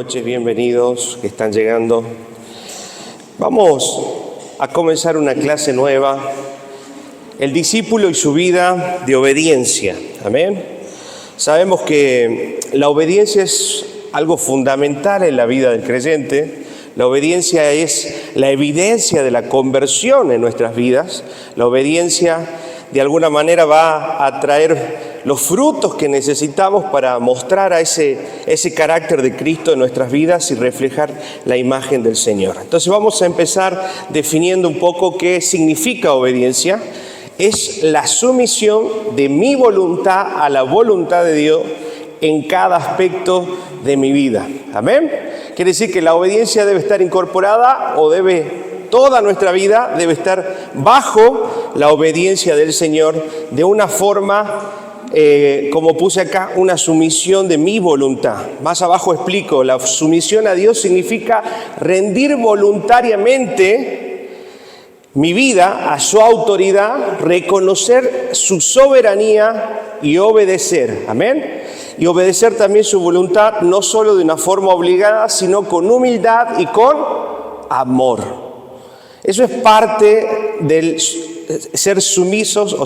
noches, bienvenidos que están llegando. Vamos a comenzar una clase nueva, el discípulo y su vida de obediencia. Amén. Sabemos que la obediencia es algo fundamental en la vida del creyente. La obediencia es la evidencia de la conversión en nuestras vidas. La obediencia de alguna manera va a traer los frutos que necesitamos para mostrar a ese carácter de Cristo en nuestras vidas y reflejar la imagen del Señor. Entonces vamos a empezar definiendo un poco qué significa obediencia. Es la sumisión de mi voluntad a la voluntad de Dios en cada aspecto de mi vida. Amén. Quiere decir que la obediencia debe estar incorporada toda nuestra vida debe estar bajo la obediencia del Señor de una forma, como puse acá, una sumisión de mi voluntad. Más abajo explico, la sumisión a Dios significa rendir voluntariamente mi vida a su autoridad, reconocer su soberanía y obedecer. Amén. Y obedecer también su voluntad, no solo de una forma obligada, sino con humildad y con amor. Eso es parte del ser sumisos o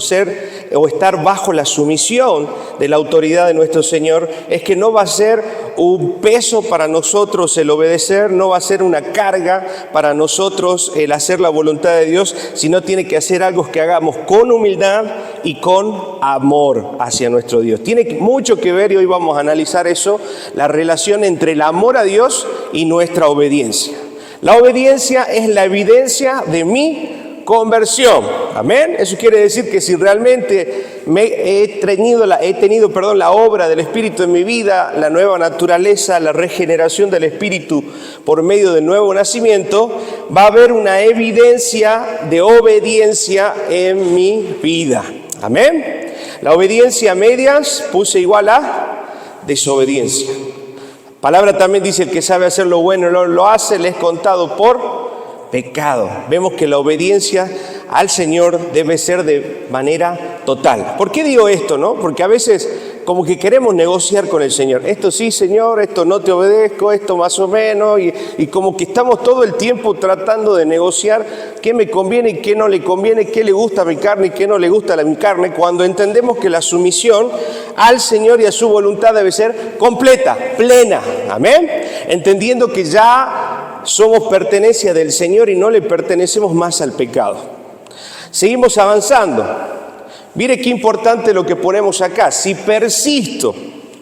estar bajo la sumisión de la autoridad de nuestro Señor. Es que no va a ser un peso para nosotros el obedecer, no va a ser una carga para nosotros el hacer la voluntad de Dios, sino tiene que ser algo que hagamos con humildad y con amor hacia nuestro Dios. Tiene mucho que ver, y hoy vamos a analizar eso, la relación entre el amor a Dios y nuestra obediencia. La obediencia es la evidencia de mi conversión. Amén. Eso quiere decir que si realmente he tenido la obra del Espíritu en mi vida, la nueva naturaleza, la regeneración del Espíritu por medio del nuevo nacimiento, va a haber una evidencia de obediencia en mi vida. Amén. La obediencia a medias puse igual a desobediencia. Palabra también dice: el que sabe hacer lo bueno no lo hace, le es contado por pecado. Vemos que la obediencia al Señor debe ser de manera total. ¿Por qué digo esto, no? Porque a veces como que queremos negociar con el Señor. Esto sí, Señor, esto no te obedezco, esto más o menos. Y como que estamos todo el tiempo tratando de negociar qué me conviene y qué no le conviene, qué le gusta a mi carne y qué no le gusta a mi carne, cuando entendemos que la sumisión al Señor y a su voluntad debe ser completa, plena. Amén. Entendiendo que ya somos pertenencia del Señor y no le pertenecemos más al pecado. Seguimos avanzando. Mire qué importante lo que ponemos acá. Si persisto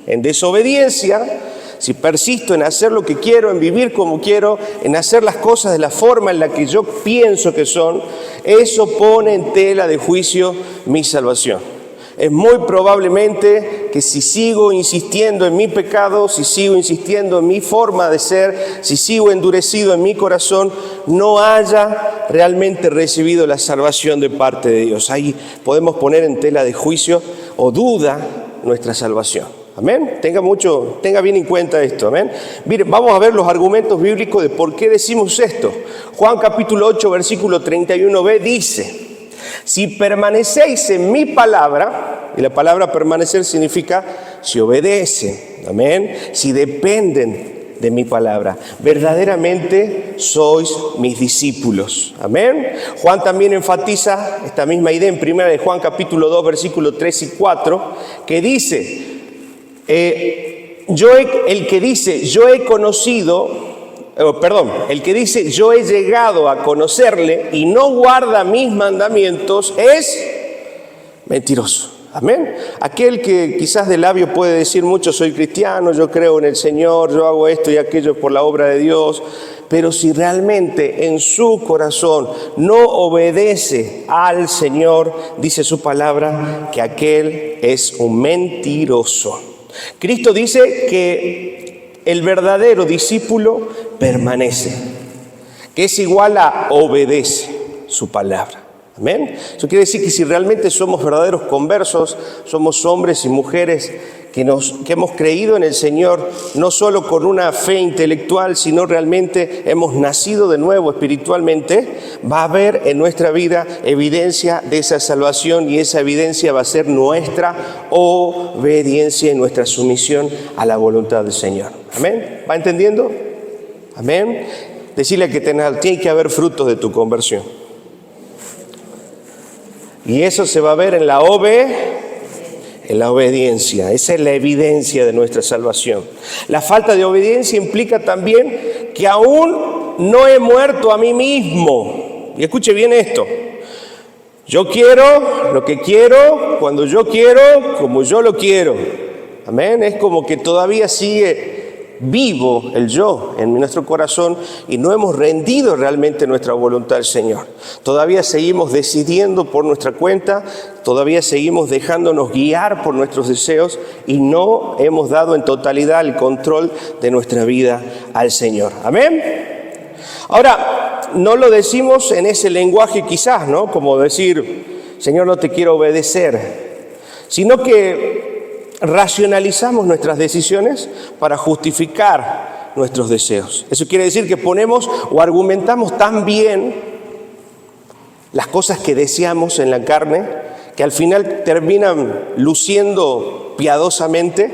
en desobediencia, si persisto en hacer lo que quiero, en vivir como quiero, en hacer las cosas de la forma en la que yo pienso que son, eso pone en tela de juicio mi salvación. Es muy probablemente que si sigo insistiendo en mi pecado, si sigo insistiendo en mi forma de ser, si sigo endurecido en mi corazón, no haya realmente recibido la salvación de parte de Dios. Ahí podemos poner en tela de juicio o duda nuestra salvación. Amén. Tenga bien en cuenta esto. Amén. Miren, vamos a ver los argumentos bíblicos de por qué decimos esto. Juan capítulo 8, versículo 31b dice: si permanecéis en mi palabra, y la palabra permanecer significa si obedecen, amén, si dependen de mi palabra, verdaderamente sois mis discípulos, amén. Juan también enfatiza esta misma idea en 1 de Juan capítulo 2, versículos 3 y 4, que dice, el que dice yo he llegado a conocerle y no guarda mis mandamientos es mentiroso. Amén. Aquel que quizás de labio puede decir mucho: soy cristiano, yo creo en el Señor, yo hago esto y aquello por la obra de Dios, pero si realmente en su corazón no obedece al Señor, dice su palabra que aquel es un mentiroso. Cristo dice que el verdadero discípulo permanece, que es igual a obedece su palabra. Amén. Eso quiere decir que si realmente somos verdaderos conversos, somos hombres y mujeres que hemos creído en el Señor, no solo con una fe intelectual, sino realmente hemos nacido de nuevo espiritualmente, va a haber en nuestra vida evidencia de esa salvación, y esa evidencia va a ser nuestra obediencia y nuestra sumisión a la voluntad del Señor. ¿Amén? ¿Va entendiendo? Amén. Decirle que tiene que haber frutos de tu conversión. Y eso se va a ver en la obediencia. Esa es la evidencia de nuestra salvación. La falta de obediencia implica también que aún no he muerto a mí mismo. Y escuche bien esto. Yo quiero lo que quiero, cuando yo quiero, como yo lo quiero. Amén. Es como que todavía sigue vivo el yo en nuestro corazón y no hemos rendido realmente nuestra voluntad al Señor. Todavía seguimos decidiendo por nuestra cuenta, todavía seguimos dejándonos guiar por nuestros deseos y no hemos dado en totalidad el control de nuestra vida al Señor. Amén. Ahora, no lo decimos en ese lenguaje quizás, ¿no? Como decir, Señor, no te quiero obedecer, sino que racionalizamos nuestras decisiones para justificar nuestros deseos. Eso quiere decir que ponemos o argumentamos tan bien las cosas que deseamos en la carne, que al final terminan luciendo piadosamente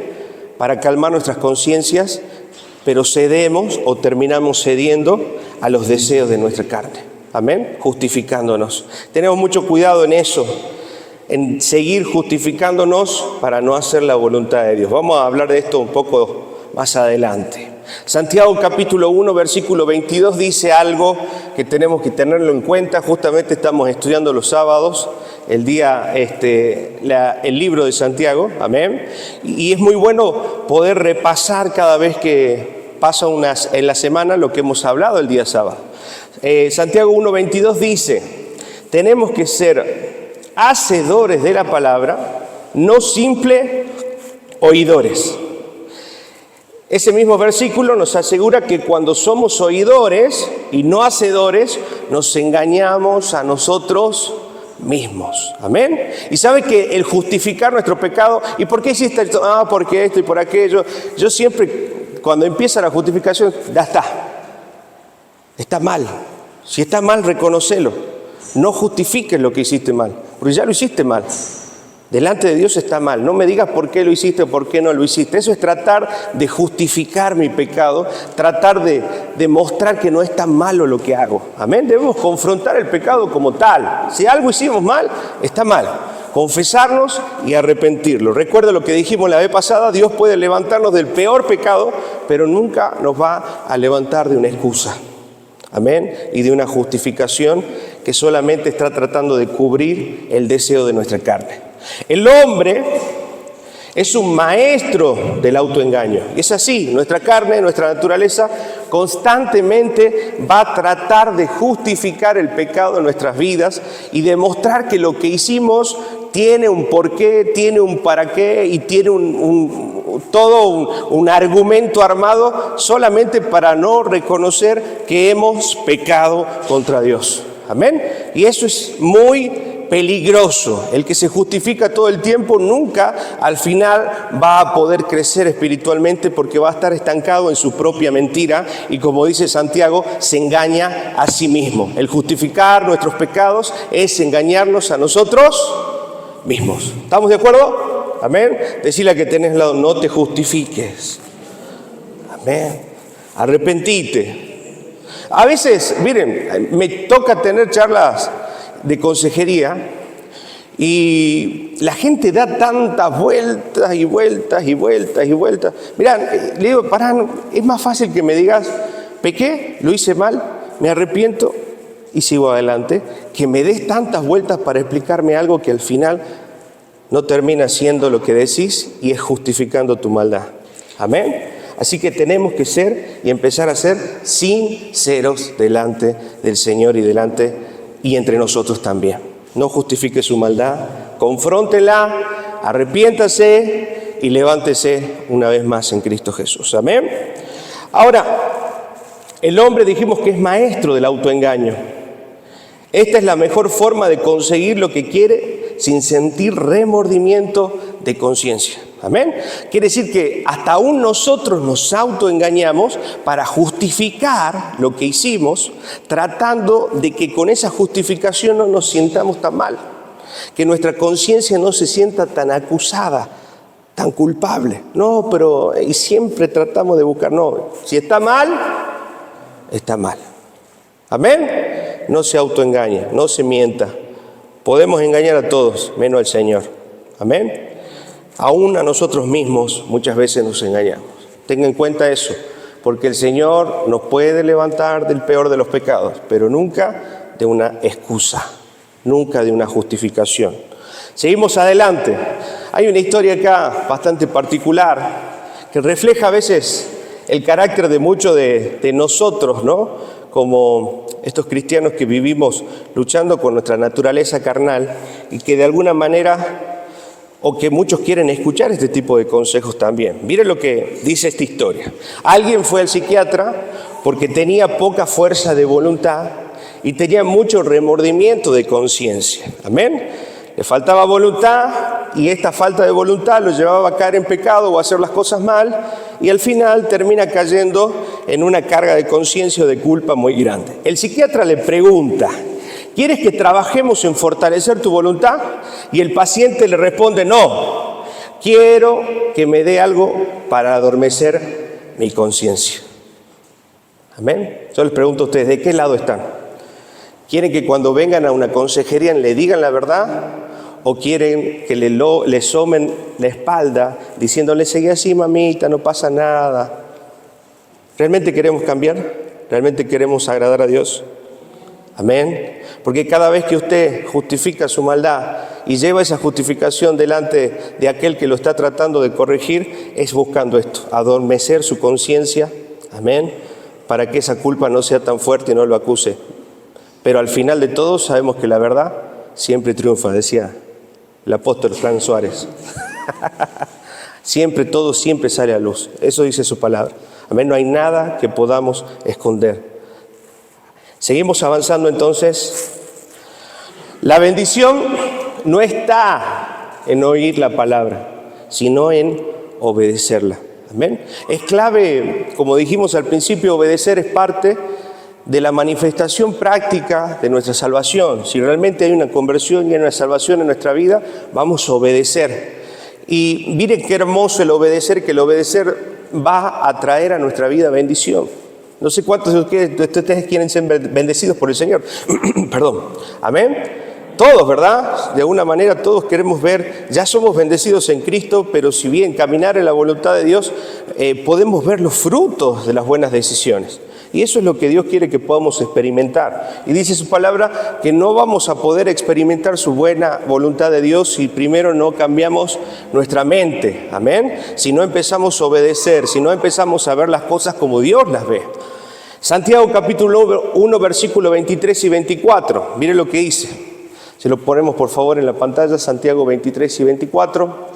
para calmar nuestras conciencias, pero cedemos o terminamos cediendo a los deseos de nuestra carne. Amén. Justificándonos. Tenemos mucho cuidado en eso, en seguir justificándonos para no hacer la voluntad de Dios. Vamos a hablar de esto un poco más adelante. Santiago capítulo 1, versículo 22 dice algo que tenemos que tenerlo en cuenta. Justamente estamos estudiando los sábados el libro de Santiago, amén. Y es muy bueno poder repasar cada vez que pasa en la semana lo que hemos hablado el día sábado. Santiago 1, 22 dice, tenemos que ser hacedores de la palabra, no simples oidores. Ese mismo versículo nos asegura que cuando somos oidores y no hacedores, nos engañamos a nosotros mismos. Amén. Y sabe que el justificar nuestro pecado, ¿y por qué hiciste esto? Porque esto y por aquello. Yo siempre, cuando empieza la justificación, ya está mal. Si está mal, reconócelo. No justifiques lo que hiciste mal, porque ya lo hiciste mal. Delante de Dios está mal. No me digas por qué lo hiciste o por qué no lo hiciste. Eso es tratar de justificar mi pecado, tratar de demostrar que no es tan malo lo que hago. Amén. Debemos confrontar el pecado como tal. Si algo hicimos mal, está mal. Confesarnos y arrepentirlo. Recuerda lo que dijimos la vez pasada, Dios puede levantarnos del peor pecado, pero nunca nos va a levantar de una excusa. Amén. Y de una justificación que solamente está tratando de cubrir el deseo de nuestra carne. El hombre es un maestro del autoengaño. Y es así, nuestra carne, nuestra naturaleza constantemente va a tratar de justificar el pecado en nuestras vidas y demostrar que lo que hicimos tiene un porqué, tiene un para qué y tiene todo un argumento armado solamente para no reconocer que hemos pecado contra Dios. Amén. Y eso es muy peligroso. El que se justifica todo el tiempo nunca al final va a poder crecer espiritualmente, porque va a estar estancado en su propia mentira y, como dice Santiago, se engaña a sí mismo. El justificar nuestros pecados es engañarnos a nosotros mismos. ¿Estamos de acuerdo? Amén. Decirle a que tenés al lado, no te justifiques. Amén. Arrepentite. A veces, miren, me toca tener charlas de consejería y la gente da tantas vueltas y vueltas y vueltas y vueltas. Mirá, le digo, pará, es más fácil que me digas, pequé, lo hice mal, me arrepiento y sigo adelante, que me des tantas vueltas para explicarme algo que al final no termina siendo lo que decís y es justificando tu maldad. Amén. Así que tenemos que ser y empezar a ser sinceros delante del Señor y entre nosotros también. No justifique su maldad, confróntela, arrepiéntase y levántese una vez más en Cristo Jesús. Amén. Ahora, el hombre dijimos que es maestro del autoengaño. Esta es la mejor forma de conseguir lo que quiere sin sentir remordimiento de conciencia. Amén. Quiere decir que hasta aún nosotros nos autoengañamos para justificar lo que hicimos, tratando de que con esa justificación no nos sientamos tan mal, que nuestra conciencia no se sienta tan acusada, tan culpable. No, pero y siempre tratamos de buscar, no, si está mal, está mal. Amén. No se autoengañe, no se mienta. Podemos engañar a todos, menos al Señor. Amén. Aún a nosotros mismos muchas veces nos engañamos. Tenga en cuenta eso, porque el Señor nos puede levantar del peor de los pecados, pero nunca de una excusa, nunca de una justificación. Seguimos adelante. Hay una historia acá bastante particular que refleja a veces el carácter de muchos de nosotros, ¿no? Como estos cristianos que vivimos luchando con nuestra naturaleza carnal y que de alguna manera, o que muchos quieren escuchar este tipo de consejos también. Miren lo que dice esta historia. Alguien fue al psiquiatra porque tenía poca fuerza de voluntad y tenía mucho remordimiento de conciencia. Amén. Le faltaba voluntad y esta falta de voluntad lo llevaba a caer en pecado o a hacer las cosas mal y al final termina cayendo en una carga de conciencia o de culpa muy grande. El psiquiatra le pregunta: ¿quieres que trabajemos en fortalecer tu voluntad? Y el paciente le responde: no, quiero que me dé algo para adormecer mi conciencia. Amén. Yo les pregunto a ustedes, ¿de qué lado están? ¿Quieren que cuando vengan a una consejería le digan la verdad? ¿O quieren que le somen la espalda diciéndole: seguí así, mamita, no pasa nada? ¿Realmente queremos cambiar? ¿Realmente queremos agradar a Dios? Amén. Porque cada vez que usted justifica su maldad y lleva esa justificación delante de aquel que lo está tratando de corregir, es buscando esto, adormecer su conciencia, amén, para que esa culpa no sea tan fuerte y no lo acuse. Pero al final de todo sabemos que la verdad siempre triunfa, decía el apóstol Fran Suárez. Siempre sale a luz. Eso dice su palabra. Amén. No hay nada que podamos esconder. Seguimos avanzando entonces. La bendición no está en oír la palabra, sino en obedecerla. Amén. Es clave, como dijimos al principio, obedecer es parte de la manifestación práctica de nuestra salvación. Si realmente hay una conversión y hay una salvación en nuestra vida, vamos a obedecer. Y miren qué hermoso el obedecer, que el obedecer va a traer a nuestra vida bendición. No sé cuántos de ustedes quieren ser bendecidos por el Señor. Perdón. Amén. Todos, ¿verdad? De alguna manera todos queremos ver, ya somos bendecidos en Cristo, pero si bien caminar en la voluntad de Dios, podemos ver los frutos de las buenas decisiones. Y eso es lo que Dios quiere que podamos experimentar. Y dice su palabra que no vamos a poder experimentar su buena voluntad de Dios si primero no cambiamos nuestra mente. Amén. Si no empezamos a obedecer, si no empezamos a ver las cosas como Dios las ve. Santiago capítulo 1, versículo 23 y 24. Mire lo que dice. Se lo ponemos por favor en la pantalla, Santiago 23 y 24.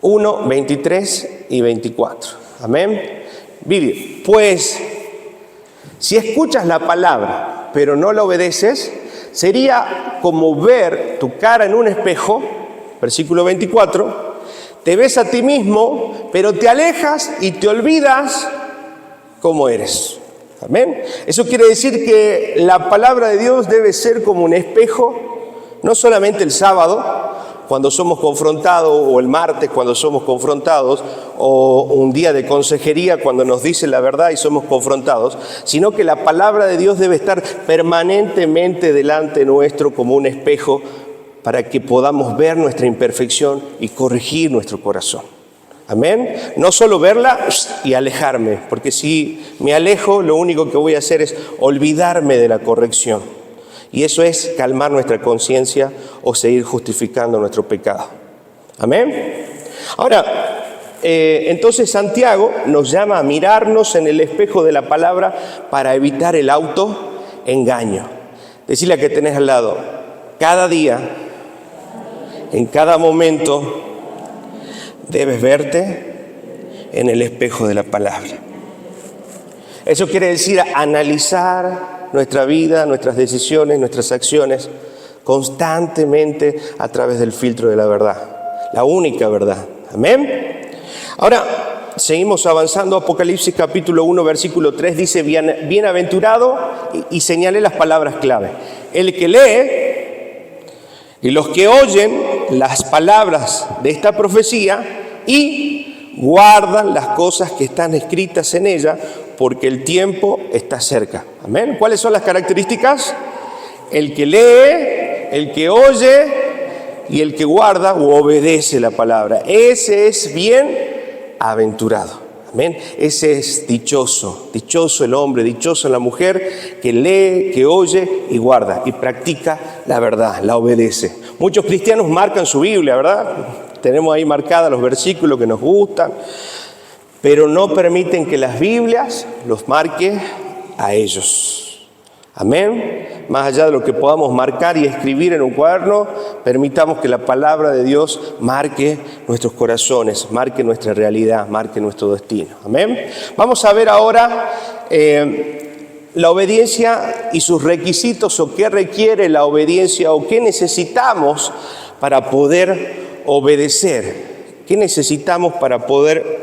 Uno, 23 y 24. Amén. Mire, pues, si escuchas la palabra, pero no la obedeces, sería como ver tu cara en un espejo, versículo 24, te ves a ti mismo, pero te alejas y te olvidas cómo eres. Amén. Eso quiere decir que la palabra de Dios debe ser como un espejo, no solamente el sábado, cuando somos confrontados, o el martes cuando somos confrontados, o un día de consejería cuando nos dice la verdad y somos confrontados, sino que la palabra de Dios debe estar permanentemente delante nuestro como un espejo para que podamos ver nuestra imperfección y corregir nuestro corazón. Amén. No solo verla y alejarme, porque si me alejo, lo único que voy a hacer es olvidarme de la corrección. Y eso es calmar nuestra conciencia o seguir justificando nuestro pecado. Amén. Ahora, entonces Santiago nos llama a mirarnos en el espejo de la palabra para evitar el autoengaño. Decirle a que tenés al lado: cada día, en cada momento, debes verte en el espejo de la palabra. Eso quiere decir analizar nuestra vida, nuestras decisiones, nuestras acciones, constantemente a través del filtro de la verdad, la única verdad. Amén. Ahora, seguimos avanzando. Apocalipsis capítulo 1, versículo 3 dice: bienaventurado, y señalé las palabras clave, el que lee y los que oyen las palabras de esta profecía y guardan las cosas que están escritas en ella, porque el tiempo está cerca. Amén. ¿Cuáles son las características? El que lee, el que oye y el que guarda o obedece la palabra. Ese es bienaventurado. Amén. Ese es dichoso. Dichoso el hombre, dichoso la mujer que lee, que oye y guarda y practica la verdad, la obedece. Muchos cristianos marcan su Biblia, ¿verdad? Tenemos ahí marcados los versículos que nos gustan, pero no permiten que las Biblias los marque a ellos. Amén. Más allá de lo que podamos marcar y escribir en un cuaderno, permitamos que la palabra de Dios marque nuestros corazones, marque nuestra realidad, marque nuestro destino. Amén. Vamos a ver ahora la obediencia y sus requisitos, o qué requiere la obediencia, o qué necesitamos para poder obedecer. ¿Qué necesitamos para poder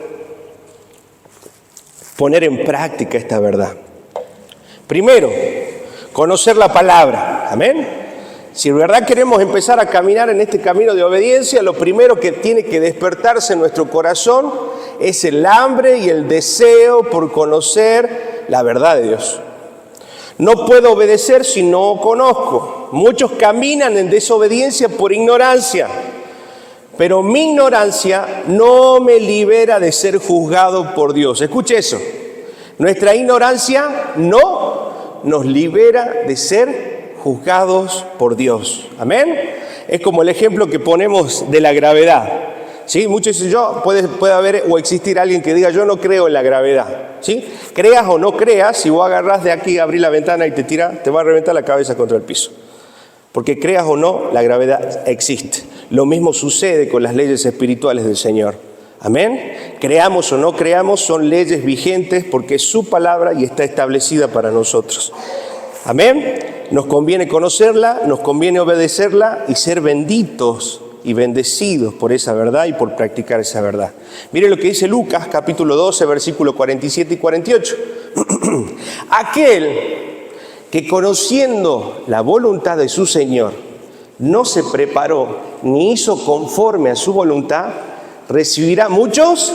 poner en práctica esta verdad? Primero, conocer la palabra. Amén. Si de verdad queremos empezar a caminar en este camino de obediencia, lo primero que tiene que despertarse en nuestro corazón es el hambre y el deseo por conocer la verdad de Dios. No puedo obedecer si no conozco. Muchos caminan en desobediencia por ignorancia, pero mi ignorancia no me libera de ser juzgado por Dios. Escuche eso. Nuestra ignorancia no nos libera de ser juzgados por Dios. Amén. Es como el ejemplo que ponemos de la gravedad. ¿Sí? Muchos dicen, puede haber o existir alguien que diga: yo no creo en la gravedad. ¿Sí? Creas o no creas, si vos agarrás de aquí, abrís la ventana y te va a reventar la cabeza contra el piso. Porque creas o no, la gravedad existe. Lo mismo sucede con las leyes espirituales del Señor. Amén. Creamos o no creamos, son leyes vigentes porque es su palabra y está establecida para nosotros. Amén. Nos conviene conocerla, nos conviene obedecerla y ser benditos y bendecidos por esa verdad y por practicar esa verdad. Mire lo que dice Lucas capítulo 12, versículos 47 y 48. Aquel que, conociendo la voluntad de su Señor, no se preparó ni hizo conforme a su voluntad, recibirá muchos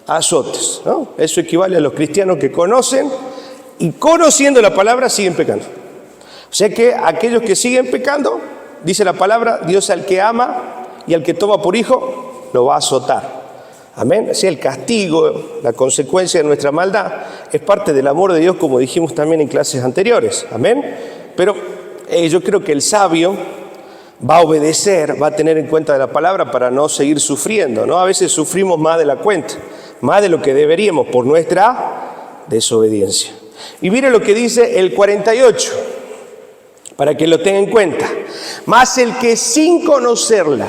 azotes, ¿no? Eso equivale a los cristianos que conocen y, conociendo la palabra, siguen pecando. O sea que aquellos que siguen pecando, dice la palabra, Dios al que ama y al que toma por hijo lo va a azotar. Amén. Así el castigo, la consecuencia de nuestra maldad es parte del amor de Dios, como dijimos también en clases anteriores. Amén. Pero yo creo que el sabio va a obedecer, va a tener en cuenta de la palabra para no seguir sufriendo, ¿no? A veces sufrimos más de la cuenta, más de lo que deberíamos por nuestra desobediencia. Y mire lo que dice el 48, para que lo tenga en cuenta. Mas el que sin conocerla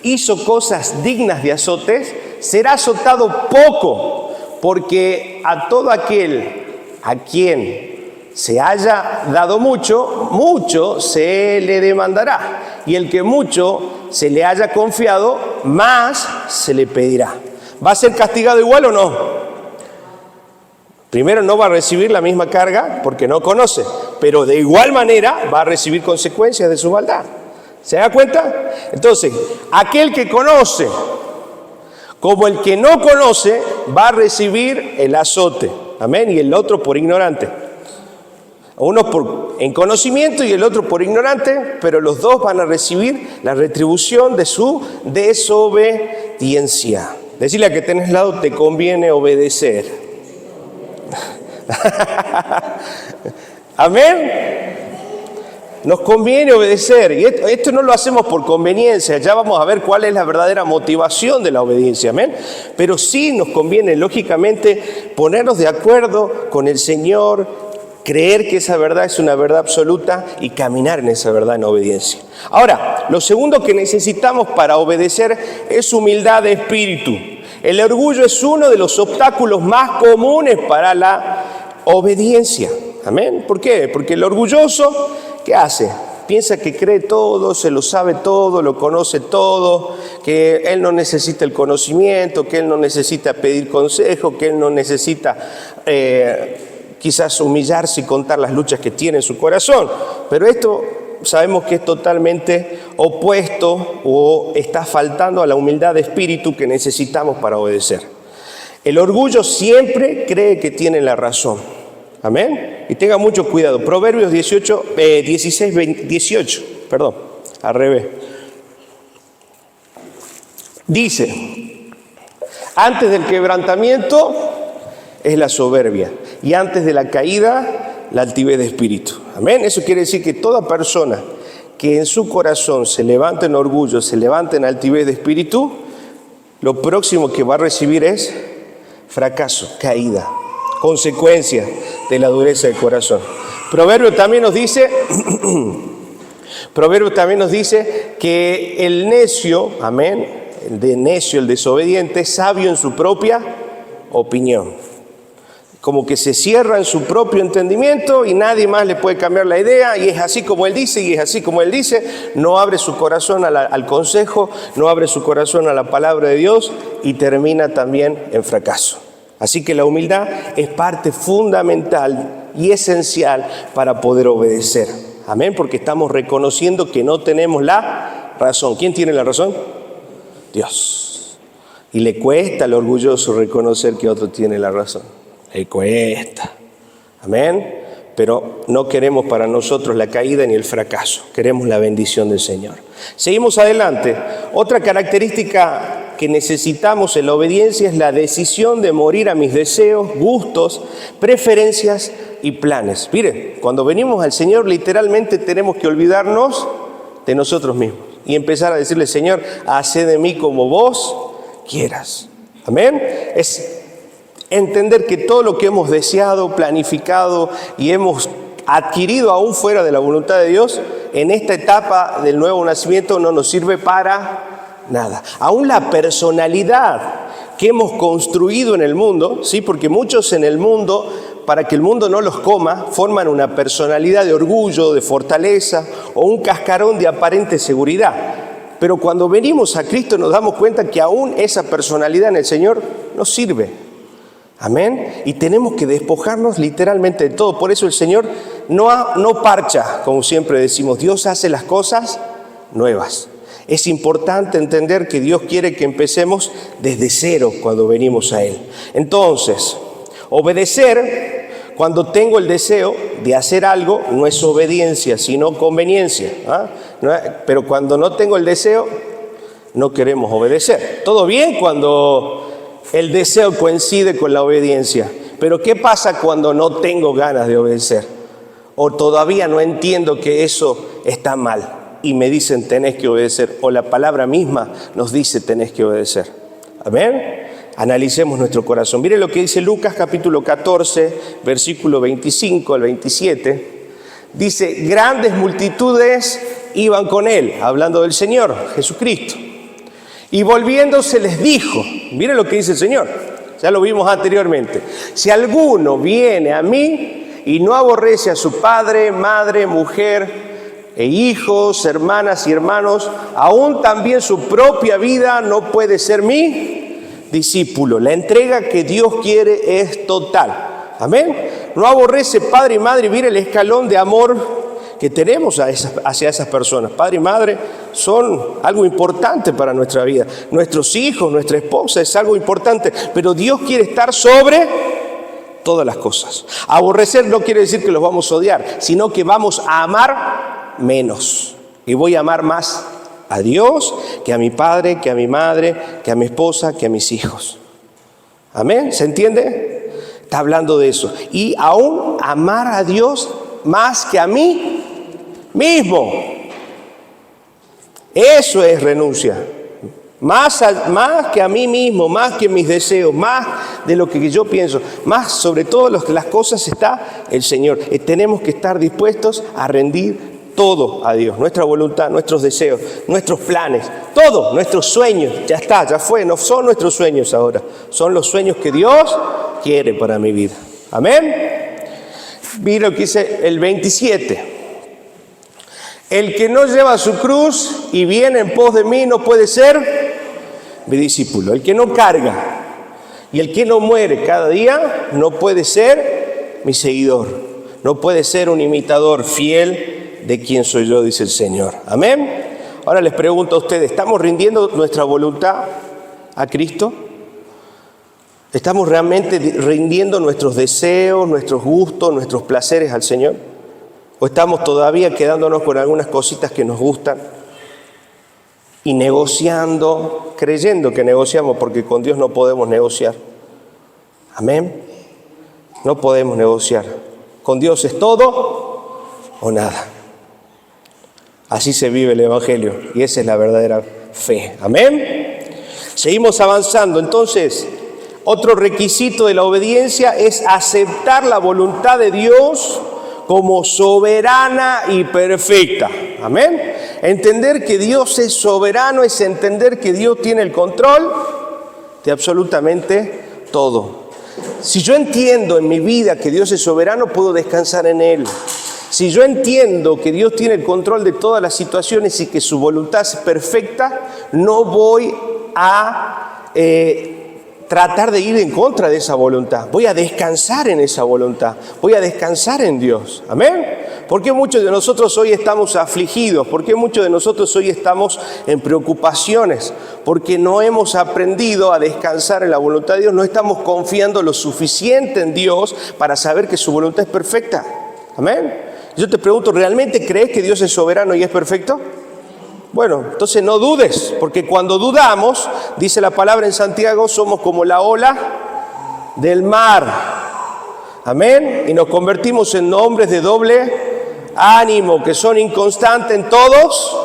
hizo cosas dignas de azotes, será azotado poco, porque a todo aquel a quien se haya dado mucho, mucho se le demandará. Y el que mucho se le haya confiado, más se le pedirá. ¿Va a ser castigado igual o no? Primero, no va a recibir la misma carga porque no conoce, pero de igual manera va a recibir consecuencias de su maldad. ¿Se da cuenta? Entonces, aquel que conoce como el que no conoce va a recibir el azote. Amén. Y el otro por ignorante. Uno en conocimiento y el otro por ignorante, pero los dos van a recibir la retribución de su desobediencia. Decirle a que tenés al lado: te conviene obedecer. Amén. Nos conviene obedecer, y esto no lo hacemos por conveniencia. Ya vamos a ver cuál es la verdadera motivación de la obediencia. Amén. Pero sí nos conviene, lógicamente, ponernos de acuerdo con el Señor, creer que esa verdad es una verdad absoluta y caminar en esa verdad en obediencia. Ahora, lo segundo que necesitamos para obedecer es humildad de espíritu. El orgullo es uno de los obstáculos más comunes para la obediencia. Amén. ¿Por qué? Porque el orgulloso, ¿qué hace? piensa que cree todo, se lo sabe todo, lo conoce todo, que él no necesita el conocimiento, que él no necesita pedir consejo, que él no necesita quizás humillarse y contar las luchas que tiene en su corazón. Pero esto sabemos que es totalmente opuesto o está faltando a la humildad de espíritu que necesitamos para obedecer. El orgullo siempre cree que tiene la razón. Amén. Y tenga mucho cuidado. Proverbios 18, al revés. Dice, antes del quebrantamiento es la soberbia y antes de la caída la altivez de espíritu. Amén. Eso quiere decir que toda persona que en su corazón se levanta en orgullo, se levanta en altivez de espíritu, lo próximo que va a recibir es fracaso, caída, consecuencia de la dureza del corazón. Proverbio también nos dice que el necio, amén, el de necio, el desobediente, es sabio en su propia opinión. Como que se cierra en su propio entendimiento y nadie más le puede cambiar la idea, y es así como él dice, y es así como él dice, no abre su corazón al consejo, no abre su corazón a la palabra de Dios y termina también en fracaso. Así que la humildad es parte fundamental y esencial para poder obedecer. Amén, porque estamos reconociendo que no tenemos la razón. ¿Quién tiene la razón? Dios. Y le cuesta al orgulloso reconocer que otro tiene la razón. Le cuesta. Amén. Pero no queremos para nosotros la caída ni el fracaso. Queremos la bendición del Señor. Seguimos adelante. Otra característica que necesitamos en la obediencia es la decisión de morir a mis deseos, gustos, preferencias y planes. Mire, cuando venimos al Señor, literalmente tenemos que olvidarnos de nosotros mismos y empezar a decirle, Señor, haz de mí como vos quieras. Amén. Es entender que todo lo que hemos deseado, planificado y hemos adquirido aún fuera de la voluntad de Dios, en esta etapa del nuevo nacimiento no nos sirve para nada. Aún la personalidad que hemos construido en el mundo, ¿sí? Porque muchos en el mundo, para que el mundo no los coma, forman una personalidad de orgullo, de fortaleza o un cascarón de aparente seguridad. Pero cuando venimos a Cristo nos damos cuenta que aún esa personalidad en el Señor nos sirve. Amén. Y tenemos que despojarnos literalmente de todo. Por eso el Señor no parcha, como siempre decimos. Dios hace las cosas nuevas. Es importante entender que Dios quiere que empecemos desde cero cuando venimos a Él. Entonces, obedecer cuando tengo el deseo de hacer algo no es obediencia, sino conveniencia. Pero cuando no tengo el deseo, no queremos obedecer. Todo bien cuando el deseo coincide con la obediencia, pero ¿qué pasa cuando no tengo ganas de obedecer? O todavía no entiendo que eso está mal y me dicen tenés que obedecer, o la palabra misma nos dice tenés que obedecer. Amén. Analicemos nuestro corazón. Miren lo que dice Lucas capítulo 14, versículo 25 al 27. Dice, grandes multitudes iban con él, hablando del Señor Jesucristo. Y volviéndose les dijo, miren lo que dice el Señor, ya lo vimos anteriormente, si alguno viene a mí y no aborrece a su padre, madre, mujer, e hijos, hermanas y hermanos, aún también su propia vida, no puede ser mi discípulo. La entrega que Dios quiere es total. Amén. No aborrece padre y madre, mire el escalón de amor que tenemos hacia esas personas. Padre y madre son algo importante para nuestra vida. Nuestros hijos, nuestra esposa es algo importante, pero Dios quiere estar sobre todas las cosas. Aborrecer no quiere decir que los vamos a odiar, sino que vamos a amar menos. Y voy a amar más a Dios que a mi padre, que a mi madre, que a mi esposa, que a mis hijos. Amén, ¿se entiende? Está hablando de eso. Y aún amar a Dios más que a mí mismo. Eso es renuncia. Más que a mí mismo, más que mis deseos, más de lo que yo pienso, más sobre todo las cosas está el Señor. Tenemos que estar dispuestos a rendir todo a Dios, nuestra voluntad, nuestros deseos, nuestros planes, todo, nuestros sueños. Ya está, ya fue, no son nuestros sueños ahora, son los sueños que Dios quiere para mi vida. Amén. Mira lo que dice el 27. El que no lleva su cruz y viene en pos de mí no puede ser mi discípulo. El que no carga y el que no muere cada día no puede ser mi seguidor. No puede ser un imitador fiel de quien soy yo, dice el Señor. Amén. Ahora les pregunto a ustedes, ¿estamos rindiendo nuestra voluntad a Cristo? ¿Estamos realmente rindiendo nuestros deseos, nuestros gustos, nuestros placeres al Señor? ¿O estamos todavía quedándonos con algunas cositas que nos gustan y negociando, creyendo que negociamos, porque con Dios no podemos negociar? Amén. No podemos negociar. Con Dios es todo o nada. Así se vive el Evangelio y esa es la verdadera fe. Amén. Seguimos avanzando. Entonces, otro requisito de la obediencia es aceptar la voluntad de Dios como soberana y perfecta. Amén. Entender que Dios es soberano es entender que Dios tiene el control de absolutamente todo. Si yo entiendo en mi vida que Dios es soberano, puedo descansar en Él. Si yo entiendo que Dios tiene el control de todas las situaciones y que su voluntad es perfecta, no voy a tratar de ir en contra de esa voluntad. Voy a descansar en esa voluntad. Voy a descansar en Dios. Amén. ¿Por qué muchos de nosotros hoy estamos afligidos? ¿Por qué muchos de nosotros hoy estamos en preocupaciones? Porque no hemos aprendido a descansar en la voluntad de Dios. No estamos confiando lo suficiente en Dios para saber que su voluntad es perfecta. Amén. Yo te pregunto, ¿realmente crees que Dios es soberano y es perfecto? Bueno, entonces no dudes, porque cuando dudamos, dice la palabra en Santiago, somos como la ola del mar. Amén. Y nos convertimos en hombres de doble ánimo, que son inconstantes en todos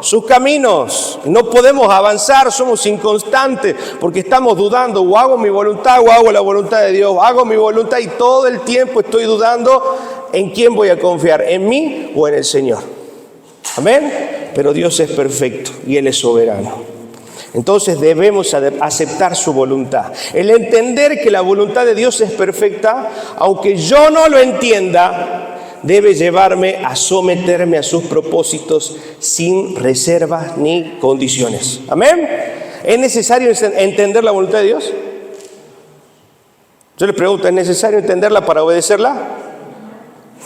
sus caminos. No podemos avanzar, somos inconstantes, porque estamos dudando, o hago mi voluntad o hago la voluntad de Dios, hago mi voluntad y todo el tiempo estoy dudando en quién voy a confiar, en mí o en el Señor. Amén. Pero Dios es perfecto y Él es soberano. Entonces debemos aceptar su voluntad. El entender que la voluntad de Dios es perfecta, aunque yo no lo entienda, debe llevarme a someterme a sus propósitos sin reservas ni condiciones. Amén. ¿Es necesario entender la voluntad de Dios? Yo les pregunto, ¿es necesario entenderla para obedecerla?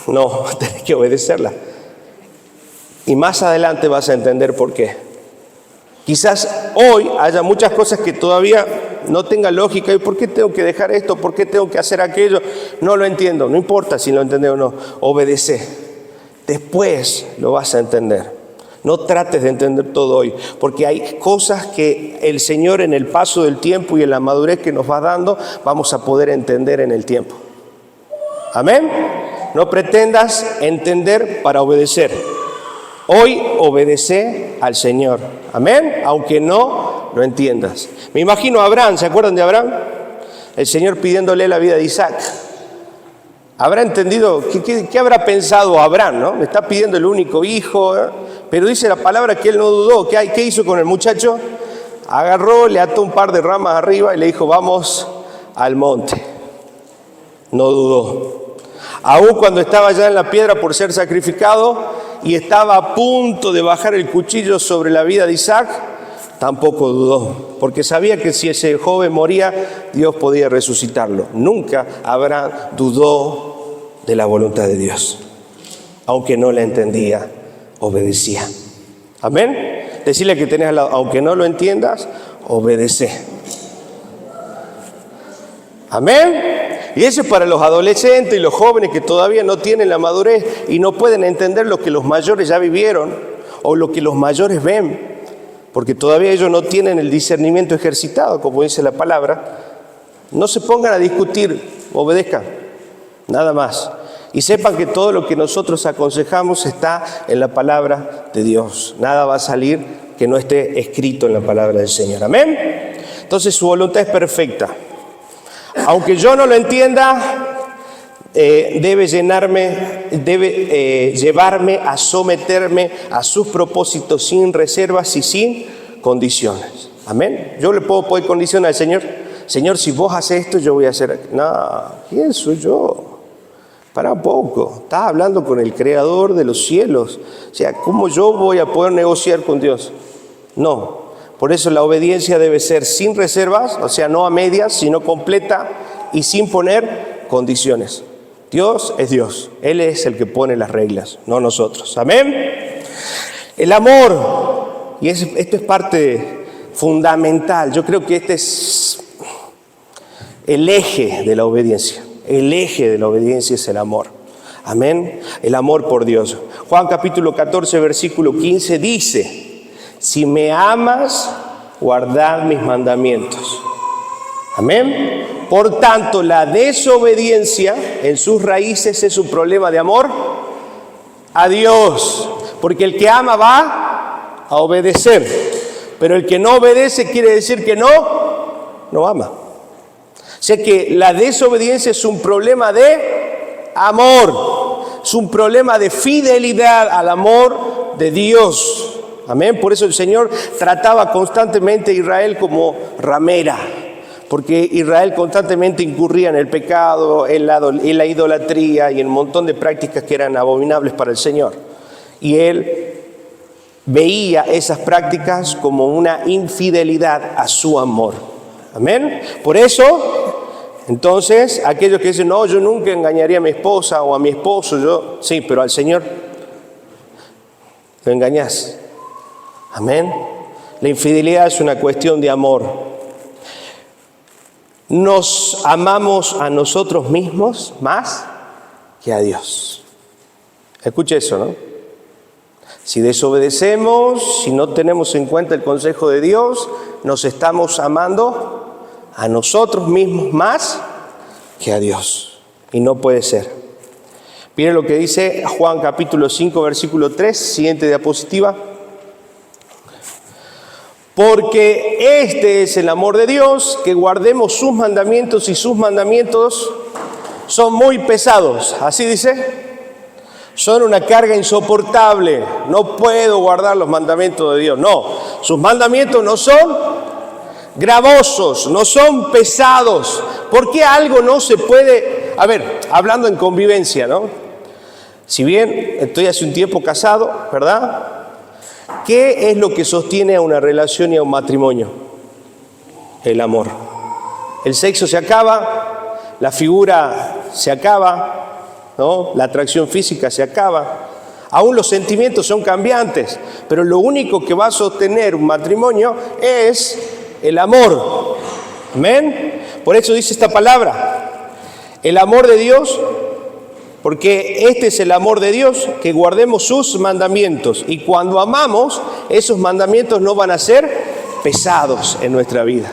No, tenés que obedecerla. Y más adelante vas a entender por qué. Quizás hoy haya muchas cosas que todavía no tengan lógica. ¿Y por qué tengo que dejar esto? ¿Por qué tengo que hacer aquello? No lo entiendo. No importa si lo entendés o no. Obedece. Después lo vas a entender. No trates de entender todo hoy. Porque hay cosas que el Señor en el paso del tiempo y en la madurez que nos va dando, vamos a poder entender en el tiempo. Amén. No pretendas entender para obedecer. Hoy obedece al Señor. Amén. Aunque no lo entiendas. Me imagino a Abraham. ¿Se acuerdan de Abraham? El Señor pidiéndole la vida de Isaac. ¿Habrá entendido? ¿Qué habrá pensado Abraham? ¿No? Me está pidiendo el único hijo. Pero dice la palabra que él no dudó. ¿Qué hizo con el muchacho? Agarró, le ató un par de ramas arriba y le dijo, vamos al monte. No dudó. Aún cuando estaba ya en la piedra por ser sacrificado y estaba a punto de bajar el cuchillo sobre la vida de Isaac, tampoco dudó, porque sabía que si ese joven moría, Dios podía resucitarlo. Nunca Abraham dudó de la voluntad de Dios. Aunque no la entendía, obedecía. Amén. Decirle que tenés al lado, aunque no lo entiendas, obedece. Amén. Y eso es para los adolescentes y los jóvenes que todavía no tienen la madurez y no pueden entender lo que los mayores ya vivieron o lo que los mayores ven, porque todavía ellos no tienen el discernimiento ejercitado, como dice la palabra. No se pongan a discutir, obedezcan, nada más. Y sepan que todo lo que nosotros aconsejamos está en la palabra de Dios. Nada va a salir que no esté escrito en la palabra del Señor. Amén. Entonces su voluntad es perfecta. Aunque yo no lo entienda, debe llevarme a someterme a sus propósitos sin reservas y sin condiciones. Amén. Yo le puedo poner condiciones al Señor. Señor, si vos haces esto, yo voy a hacer. No, ¿quién soy yo? Para un poco, estás hablando con el creador de los cielos. O sea, ¿cómo yo voy a poder negociar con Dios? No. Por eso la obediencia debe ser sin reservas, o sea, no a medias, sino completa y sin poner condiciones. Dios es Dios. Él es el que pone las reglas, no nosotros. Amén. El amor, y esto es parte fundamental. Yo creo que este es el eje de la obediencia. El eje de la obediencia es el amor. Amén. El amor por Dios. Juan capítulo 14, versículo 15 dice: si me amas, guardad mis mandamientos. Amén. Por tanto, la desobediencia en sus raíces es un problema de amor a Dios. Porque el que ama va a obedecer. Pero el que no obedece quiere decir que no ama. O sea que la desobediencia es un problema de amor, es un problema de fidelidad al amor de Dios. Amén. Por eso el Señor trataba constantemente a Israel como ramera, porque Israel constantemente incurría en el pecado, en la idolatría y en un montón de prácticas que eran abominables para el Señor. Y Él veía esas prácticas como una infidelidad a su amor. Amén. Por eso, entonces, aquellos que dicen, no, yo nunca engañaría a mi esposa o a mi esposo, sí, pero al Señor lo engañás. Amén. La infidelidad es una cuestión de amor. Nos amamos a nosotros mismos más que a Dios. Escuche eso, ¿no? Si desobedecemos, si no tenemos en cuenta el consejo de Dios, nos estamos amando a nosotros mismos más que a Dios. Y no puede ser. Miren lo que dice Juan capítulo 5, versículo 3, siguiente diapositiva. Porque este es el amor de Dios, que guardemos sus mandamientos, y sus mandamientos son muy pesados. Así dice. Son una carga insoportable. No puedo guardar los mandamientos de Dios. No, sus mandamientos no son gravosos, no son pesados. ¿Por qué algo no se puede? A ver, hablando en convivencia, ¿no? Si bien estoy hace un tiempo casado, ¿verdad? ¿Qué es lo que sostiene a una relación y a un matrimonio? El amor. El sexo se acaba, la figura se acaba, ¿no? La atracción física se acaba. Aún los sentimientos son cambiantes, pero lo único que va a sostener un matrimonio es el amor. Amén. Por eso dice esta palabra, el amor de Dios, porque este es el amor de Dios, que guardemos sus mandamientos. Y cuando amamos, esos mandamientos no van a ser pesados en nuestra vida,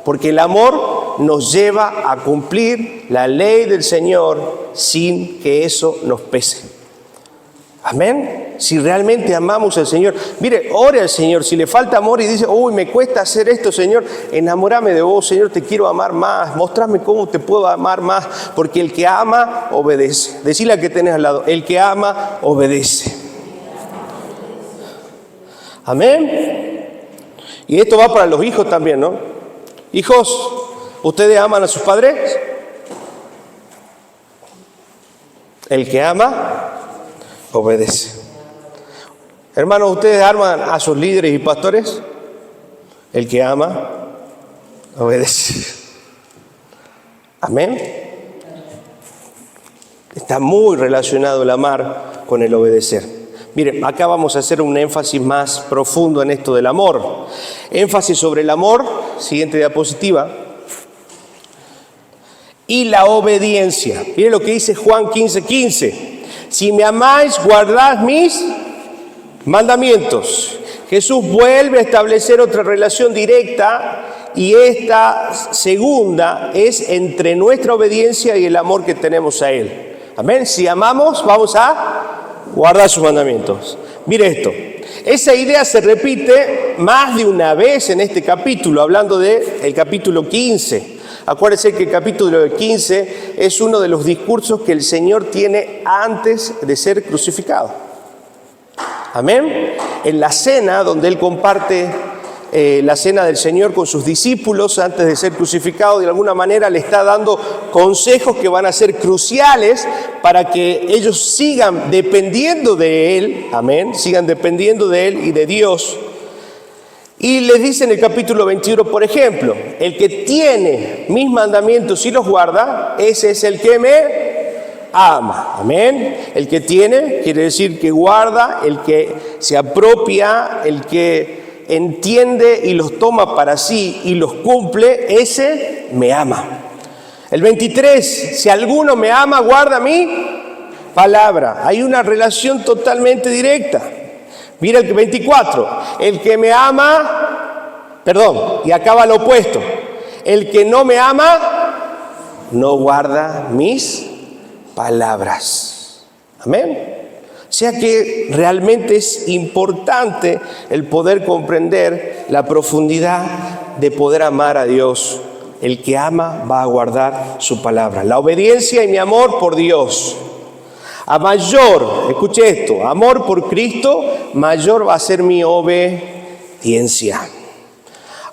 porque el amor nos lleva a cumplir la ley del Señor sin que eso nos pese. Amén. Si realmente amamos al Señor, mire, ore al Señor. Si le falta amor y dice, uy, me cuesta hacer esto, Señor, enamórame de vos, Señor, te quiero amar más, mostrame cómo te puedo amar más, porque el que ama, obedece. Decile al que tenés al lado, el que ama, obedece. Amén. Y esto va para los hijos también, ¿no? Hijos, ¿ustedes aman a sus padres? El que ama, obedece. Hermanos, ¿ustedes aman a sus líderes y pastores? El que ama, obedece. Amén. Está muy relacionado el amar con el obedecer. Miren, acá vamos a hacer un énfasis más profundo en esto del amor. Énfasis sobre el amor, siguiente diapositiva. Y la obediencia. Miren lo que dice Juan 15:15. Si me amáis, guardad mis mandamientos. Jesús vuelve a establecer otra relación directa, y esta segunda es entre nuestra obediencia y el amor que tenemos a Él. Amén. Si amamos, vamos a guardar sus mandamientos. Mire esto. Esa idea se repite más de una vez en este capítulo, hablando del capítulo 15. Acuérdense que el capítulo 15 es uno de los discursos que el Señor tiene antes de ser crucificado. Amén. En la cena donde Él comparte la cena del Señor con sus discípulos antes de ser crucificado. De alguna manera le está dando consejos que van a ser cruciales para que ellos sigan dependiendo de Él, amén, sigan dependiendo de Él y de Dios. Y les dice en el capítulo 21, por ejemplo, el que tiene mis mandamientos y los guarda, ese es el que me ama, amén. El que tiene quiere decir que guarda, el que se apropia, el que entiende y los toma para sí y los cumple, ese me ama. El 23, si alguno me ama, guarda mi palabra. Hay una relación totalmente directa. Mira el 24, el que me ama, y acaba lo opuesto, el que no me ama, no guarda mis palabras. Amén. O sea que realmente es importante el poder comprender la profundidad de poder amar a Dios. El que ama va a guardar su palabra. La obediencia y mi amor por Dios. A mayor, escuche esto, amor por Cristo, mayor va a ser mi obediencia.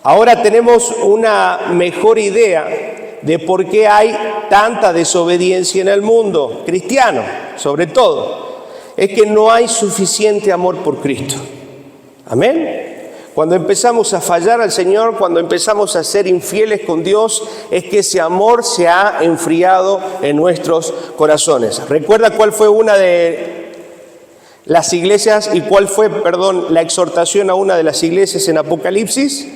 Ahora tenemos una mejor idea de por qué hay tanta desobediencia en el mundo cristiano, sobre todo. Es que no hay suficiente amor por Cristo. Amén. Cuando empezamos a fallar al Señor, cuando empezamos a ser infieles con Dios, es que ese amor se ha enfriado en nuestros corazones. ¿Recuerda cuál fue una de las iglesias y cuál fue, la exhortación a una de las iglesias en Apocalipsis?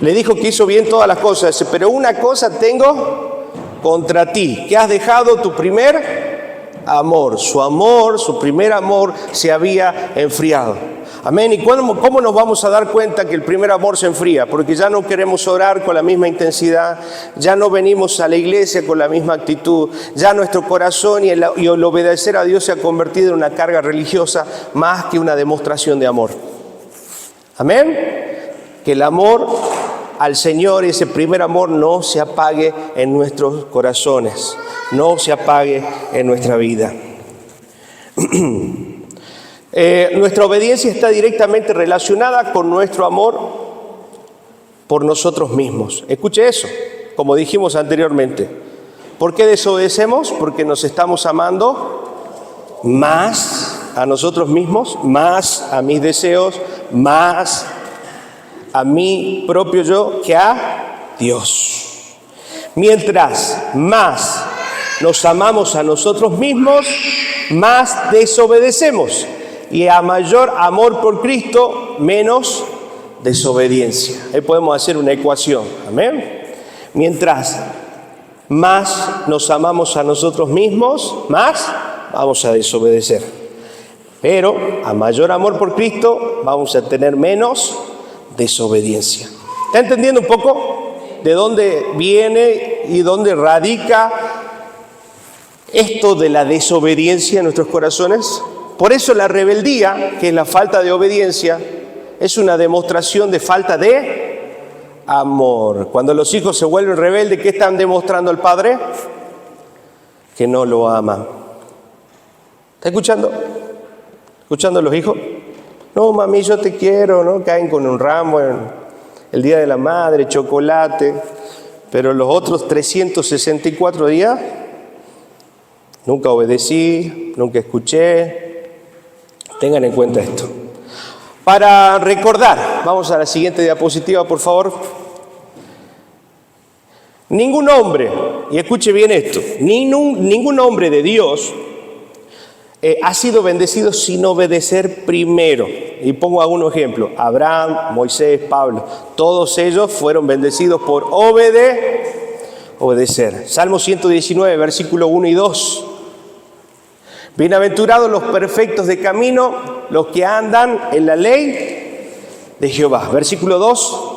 Le dijo que hizo bien todas las cosas, pero una cosa tengo contra ti, que has dejado tu primer amor. Su primer amor se había enfriado. Amén. ¿Y cómo nos vamos a dar cuenta que el primer amor se enfría? Porque ya no queremos orar con la misma intensidad, ya no venimos a la iglesia con la misma actitud, ya nuestro corazón y el obedecer a Dios se ha convertido en una carga religiosa más que una demostración de amor. Amén. Que el amor al Señor, ese primer amor, no se apague en nuestros corazones, no se apague en nuestra vida. Nuestra obediencia está directamente relacionada con nuestro amor por nosotros mismos. Escuche eso, como dijimos anteriormente. ¿Por qué desobedecemos? Porque nos estamos amando más a nosotros mismos, más a mis deseos, más a mi propio yo que a Dios. Mientras más nos amamos a nosotros mismos, más desobedecemos. Y a mayor amor por Cristo, menos desobediencia. Ahí podemos hacer una ecuación. Amén. Mientras más nos amamos a nosotros mismos, más vamos a desobedecer. Pero a mayor amor por Cristo, vamos a tener menos desobediencia. ¿Está entendiendo un poco de dónde viene y dónde radica esto de la desobediencia en nuestros corazones? Por eso la rebeldía, que es la falta de obediencia, es una demostración de falta de amor. Cuando los hijos se vuelven rebeldes, ¿qué están demostrando al padre? Que no lo aman. ¿Está escuchando? ¿Escuchando a los hijos? No, mami, yo te quiero, ¿no? Caen con un ramo en el Día de la Madre, chocolate, pero los otros 364 días nunca obedecí, nunca escuché. Tengan en cuenta esto. Para recordar, vamos a la siguiente diapositiva, por favor. Ningún hombre, y escuche bien esto, ningún hombre de Dios ha sido bendecido sin obedecer primero. Y pongo algunos ejemplos. Abraham, Moisés, Pablo, todos ellos fueron bendecidos por obedecer. Salmo 119, versículo 1 y 2. Bienaventurados los perfectos de camino, los que andan en la ley de Jehová. Versículo 2.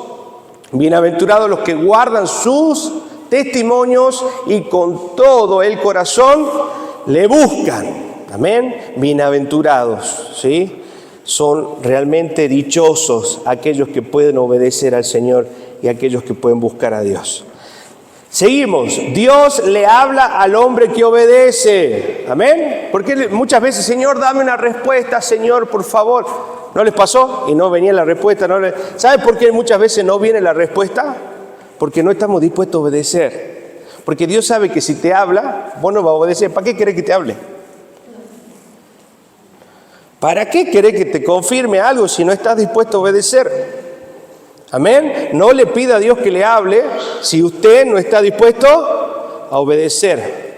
Bienaventurados los que guardan sus testimonios y con todo el corazón le buscan. Amén. Bienaventurados, ¿sí? Son realmente dichosos aquellos que pueden obedecer al Señor y aquellos que pueden buscar a Dios. Seguimos. Dios le habla al hombre que obedece. Amén. Porque muchas veces, Señor, dame una respuesta, Señor, por favor. ¿No les pasó? Y no venía la respuesta. ¿Sabe por qué muchas veces no viene la respuesta? Porque no estamos dispuestos a obedecer. Porque Dios sabe que si te habla, vos no vas a obedecer. ¿Para qué querés que te hable? ¿Para qué querés que te confirme algo si no estás dispuesto a obedecer? Amén. No le pida a Dios que le hable si usted no está dispuesto a obedecer.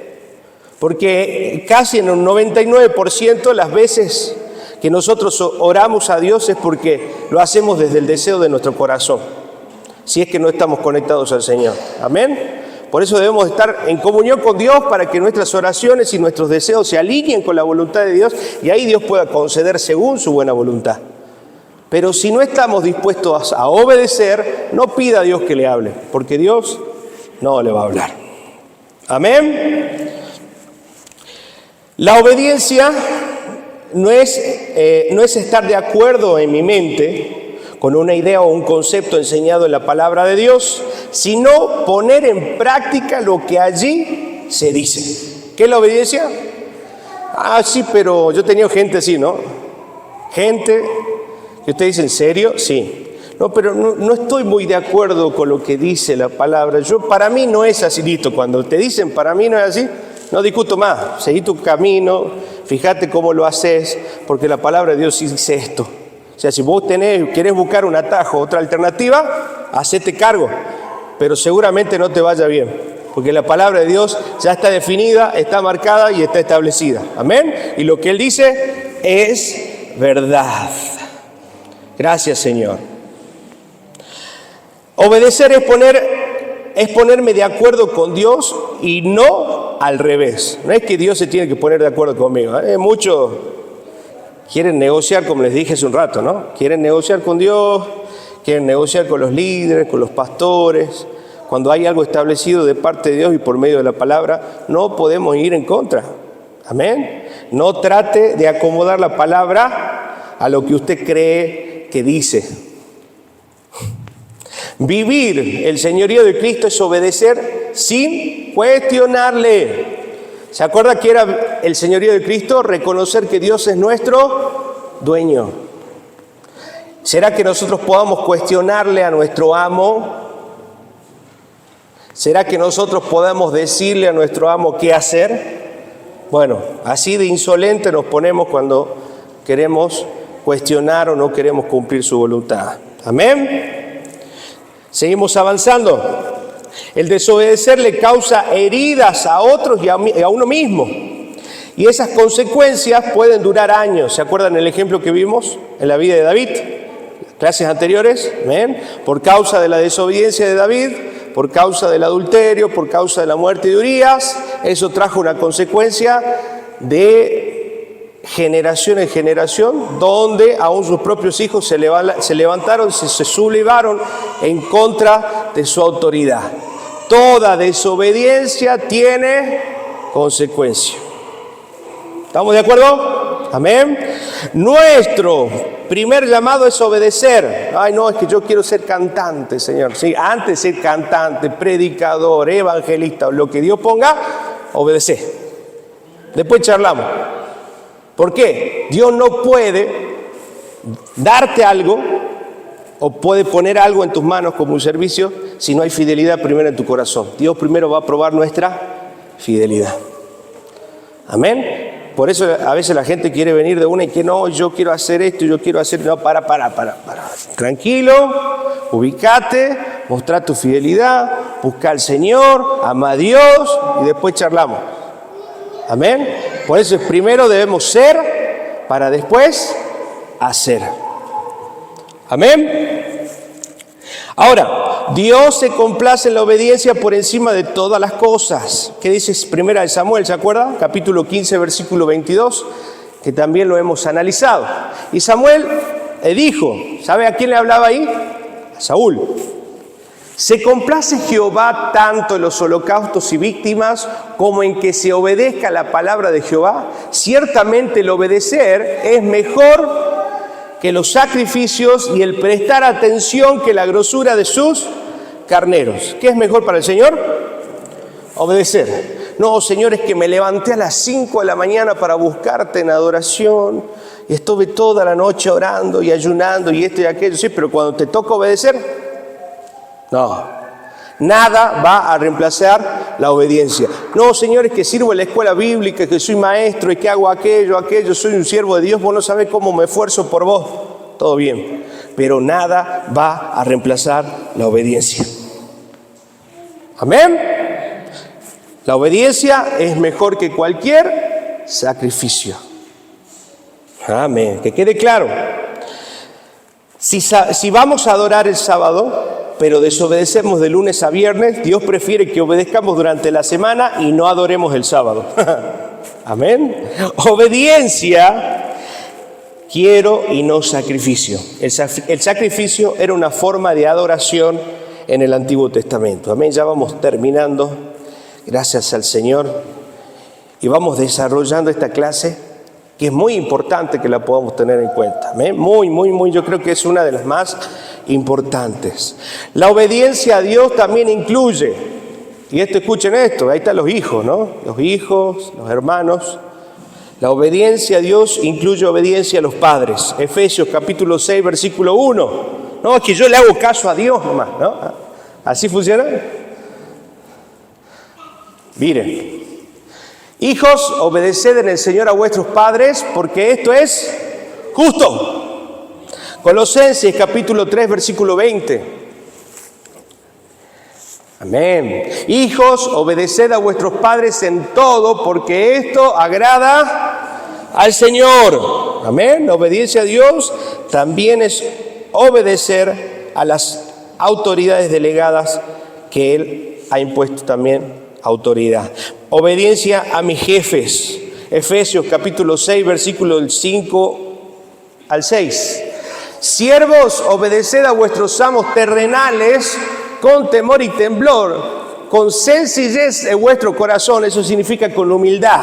Porque casi en un 99% las veces que nosotros oramos a Dios es porque lo hacemos desde el deseo de nuestro corazón, si es que no estamos conectados al Señor. Amén. Por eso debemos estar en comunión con Dios para que nuestras oraciones y nuestros deseos se alineen con la voluntad de Dios y ahí Dios pueda conceder según su buena voluntad. Pero si no estamos dispuestos a obedecer, no pida a Dios que le hable, porque Dios no le va a hablar. Amén. La obediencia no es estar de acuerdo en mi mente con una idea o un concepto enseñado en la palabra de Dios, sino poner en práctica lo que allí se dice. ¿Qué es la obediencia? Sí, pero yo he tenido gente así, ¿no? Gente que usted dice, ¿en serio? Sí. No, pero no estoy muy de acuerdo con lo que dice la palabra. Para mí no es así, listo. Cuando te dicen para mí no es así, no discuto más. Seguí tu camino, fíjate cómo lo haces, porque la palabra de Dios sí dice esto. O sea, si vos querés buscar un atajo, otra alternativa, hacete cargo. Pero seguramente no te vaya bien, porque la palabra de Dios ya está definida, está marcada y está establecida. Amén. Y lo que Él dice es verdad. Gracias, Señor. Obedecer es ponerme de acuerdo con Dios y no al revés. No es que Dios se tiene que poner de acuerdo conmigo. Muchos quieren negociar, como les dije hace un rato, ¿no? Quieren negociar con Dios, quieren negociar con los líderes, con los pastores. Cuando hay algo establecido de parte de Dios y por medio de la palabra, no podemos ir en contra. Amén. No trate de acomodar la palabra a lo que usted cree que dice. Vivir el señorío de Cristo es obedecer sin cuestionarle. ¿Se acuerda que era el señorío de Cristo? Reconocer que Dios es nuestro dueño. ¿Será que nosotros podamos cuestionarle a nuestro amo? ¿Será que nosotros podamos decirle a nuestro amo qué hacer? Bueno, así de insolente nos ponemos cuando queremos cuestionar o no queremos cumplir su voluntad. Amén. Seguimos avanzando. El desobedecer le causa heridas a otros y a uno mismo. Y esas consecuencias pueden durar años. ¿Se acuerdan el ejemplo que vimos en la vida de David? Clases anteriores. ¿Ven? Por causa de la desobediencia de David, por causa del adulterio, por causa de la muerte de Urías, eso trajo una consecuencia de generación en generación, donde aún sus propios hijos se levantaron, se sublevaron en contra de su autoridad. Toda desobediencia tiene consecuencia. ¿Estamos de acuerdo? Amén. Nuestro primer llamado es obedecer. Ay, no, es que yo quiero ser cantante, Señor. Sí, antes de ser cantante, predicador, evangelista, lo que Dios ponga, obedece. Después charlamos. ¿Por qué? Dios no puede darte algo o puede poner algo en tus manos como un servicio si no hay fidelidad primero en tu corazón. Dios primero va a probar nuestra fidelidad. Amén. Por eso a veces la gente quiere venir de una y que no, yo quiero hacer esto, yo quiero hacer... No, para. Tranquilo, ubicate, mostrá tu fidelidad, busca al Señor, ama a Dios y después charlamos. Amén. Por eso primero debemos ser para después hacer. Amén. Ahora, Dios se complace en la obediencia por encima de todas las cosas. ¿Qué dice Primera de Samuel? ¿Se acuerda? Capítulo 15, versículo 22, que también lo hemos analizado. Y Samuel dijo, ¿sabe a quién le hablaba ahí? A Saúl. ¿Se complace Jehová tanto en los holocaustos y víctimas como en que se obedezca la palabra de Jehová? Ciertamente el obedecer es mejor que los sacrificios y el prestar atención que la grosura de sus carneros. ¿Qué es mejor para el Señor? Obedecer. No, Señor, es que me levanté a las 5 de la mañana para buscarte en adoración y estuve toda la noche orando y ayunando y esto y aquello. Sí, pero cuando te toca obedecer, no. Nada va a reemplazar la obediencia. No, señores, que sirvo en la escuela bíblica, que soy maestro y que hago aquello, soy un siervo de Dios, vos no sabés cómo me esfuerzo por vos. Todo bien, pero nada va a reemplazar la obediencia. Amén. La obediencia es mejor que cualquier sacrificio. Amén. Que quede claro. Si vamos a adorar el sábado, pero desobedecemos de lunes a viernes, Dios prefiere que obedezcamos durante la semana y no adoremos el sábado. Amén. Obediencia, quiero y no sacrificio. El sacrificio era una forma de adoración en el Antiguo Testamento. Amén. Ya vamos terminando, gracias al Señor, y vamos desarrollando esta clase que es muy importante que la podamos tener en cuenta. Amén. Muy, yo creo que es una de las más importantes. La obediencia a Dios también incluye, y escuchen esto, ahí están los hijos, ¿no? Los hijos, los hermanos. La obediencia a Dios incluye obediencia a los padres. Efesios capítulo 6, versículo 1. No, es que yo le hago caso a Dios nomás, ¿no? ¿Así funciona? Miren. Hijos, obedeced en el Señor a vuestros padres, porque esto es justo. Colosenses capítulo 3, versículo 20. Amén. Hijos, obedeced a vuestros padres en todo, porque esto agrada al Señor. Amén. La obediencia a Dios también es obedecer a las autoridades delegadas que Él ha impuesto también autoridad. Obediencia a mis jefes. Efesios capítulo 6, versículo del 5 al 6. Siervos, obedeced a vuestros amos terrenales con temor y temblor, con sencillez de vuestro corazón. Eso significa con humildad.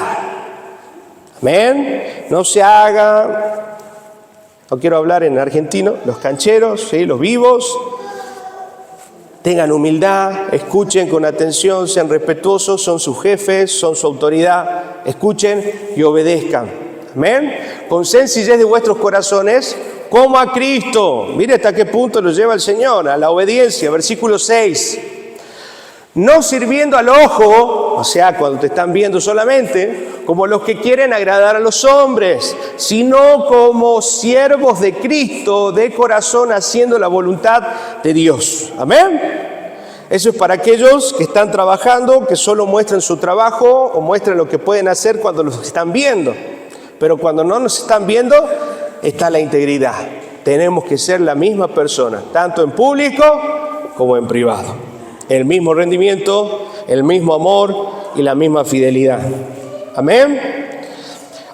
Amén. No se haga, no quiero hablar en argentino, los cancheros, ¿sí? Los vivos. Tengan humildad, escuchen con atención, sean respetuosos, son sus jefes, son su autoridad. Escuchen y obedezcan. Amén. Con sencillez de vuestros corazones, como a Cristo. Mire hasta qué punto lo lleva el Señor, a la obediencia. Versículo 6. No sirviendo al ojo, o sea, cuando te están viendo solamente, como los que quieren agradar a los hombres, sino como siervos de Cristo, de corazón, haciendo la voluntad de Dios. Amén. Eso es para aquellos que están trabajando, que solo muestran su trabajo o muestran lo que pueden hacer cuando los están viendo. Pero cuando no nos están viendo, está la integridad. Tenemos que ser la misma persona, tanto en público como en privado. El mismo rendimiento, el mismo amor y la misma fidelidad. Amén.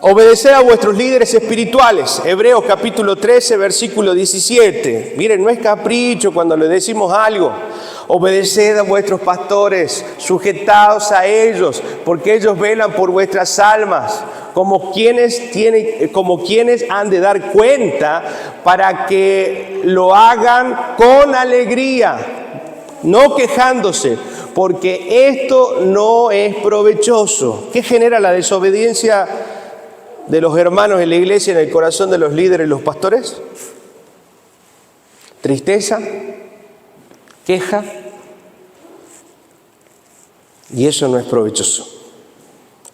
Obedecer a vuestros líderes espirituales. Hebreos capítulo 13, versículo 17. Miren, no es capricho cuando le decimos algo. Obedeced a vuestros pastores, sujetaos a ellos, porque ellos velan por vuestras almas, como quienes han de dar cuenta, para que lo hagan con alegría, no quejándose, porque esto no es provechoso. ¿Qué genera la desobediencia de los hermanos en la iglesia en el corazón de los líderes y los pastores? Tristeza, queja, y eso no es provechoso.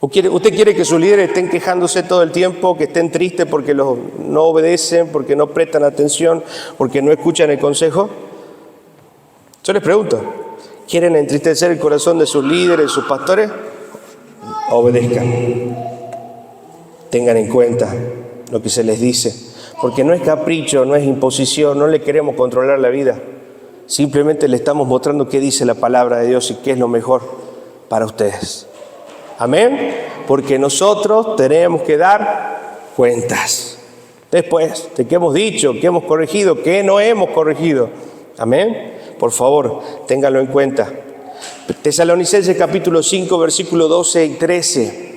¿Usted quiere que sus líderes estén quejándose todo el tiempo, que estén tristes porque no obedecen, porque no prestan atención, porque no escuchan el consejo? Yo les pregunto, ¿quieren entristecer el corazón de sus líderes, sus pastores? Obedezcan. Tengan en cuenta lo que se les dice, porque no es capricho, no es imposición, no le queremos controlar la vida. Simplemente le estamos mostrando qué dice la palabra de Dios y qué es lo mejor para ustedes. Amén. Porque nosotros tenemos que dar cuentas después de qué hemos dicho, qué hemos corregido, qué no hemos corregido. Amén. Por favor, ténganlo en cuenta. Tesalonicenses capítulo 5, versículos 12 y 13.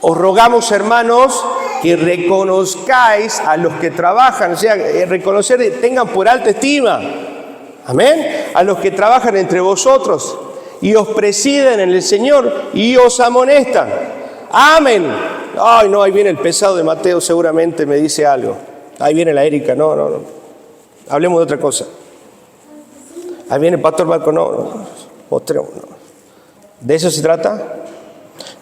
Os rogamos, hermanos, que reconozcáis a los que trabajan, o sea, reconocer, tengan por alta estima, amén, a los que trabajan entre vosotros y os presiden en el Señor y os amonestan. Amen. Ay, no, ahí viene el pesado de Mateo, seguramente me dice algo. Ahí viene la Erika, no. Hablemos de otra cosa. Ahí viene el pastor Marco, no. ¿De eso se trata?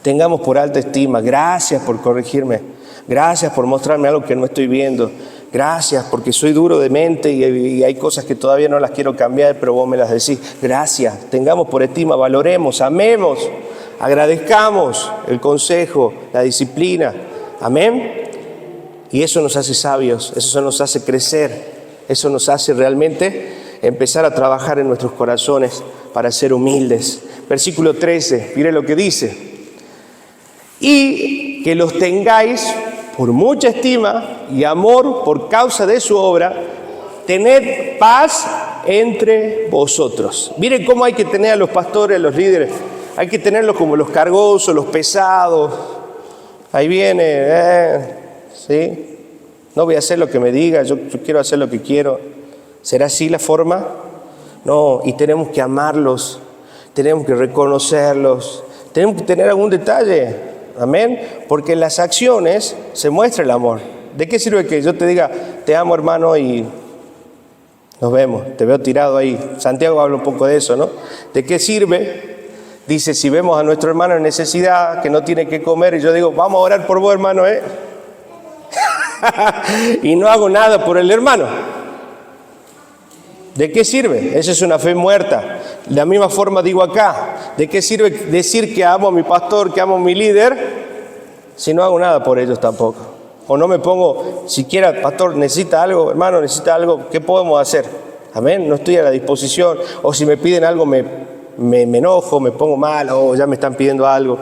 Tengamos por alta estima. Gracias por corregirme. Gracias por mostrarme algo que no estoy viendo. Gracias porque soy duro de mente y hay cosas que todavía no las quiero cambiar, pero vos me las decís. Gracias. Tengamos por estima, valoremos, amemos, agradezcamos el consejo, la disciplina. Amén. Y eso nos hace sabios, eso nos hace crecer, eso nos hace realmente empezar a trabajar en nuestros corazones para ser humildes. Versículo 13, mire lo que dice. Y que los tengáis por mucha estima y amor por causa de su obra, tened paz entre vosotros. Miren cómo hay que tener a los pastores, a los líderes. Hay que tenerlos como los cargosos, los pesados. Ahí viene, ¿sí? No voy a hacer lo que me diga, yo quiero hacer lo que quiero. ¿Será así la forma? No, y tenemos que amarlos, tenemos que reconocerlos, tenemos que tener algún detalle. Amén, porque en las acciones se muestra el amor. ¿De qué sirve que yo te diga, te amo hermano y nos vemos? Te veo tirado ahí. Santiago habla un poco de eso, ¿no? ¿De qué sirve? Dice, si vemos a nuestro hermano en necesidad, que no tiene que comer, y yo digo, vamos a orar por vos hermano, y no hago nada por el hermano. ¿De qué sirve? Esa es una fe muerta. De la misma forma digo acá, ¿de qué sirve decir que amo a mi pastor, que amo a mi líder, si no hago nada por ellos tampoco? O no me pongo, siquiera, pastor, necesita algo, hermano, necesita algo, ¿qué podemos hacer? Amén, no estoy a la disposición. O si me piden algo me enojo, me pongo mal, o ya me están pidiendo algo.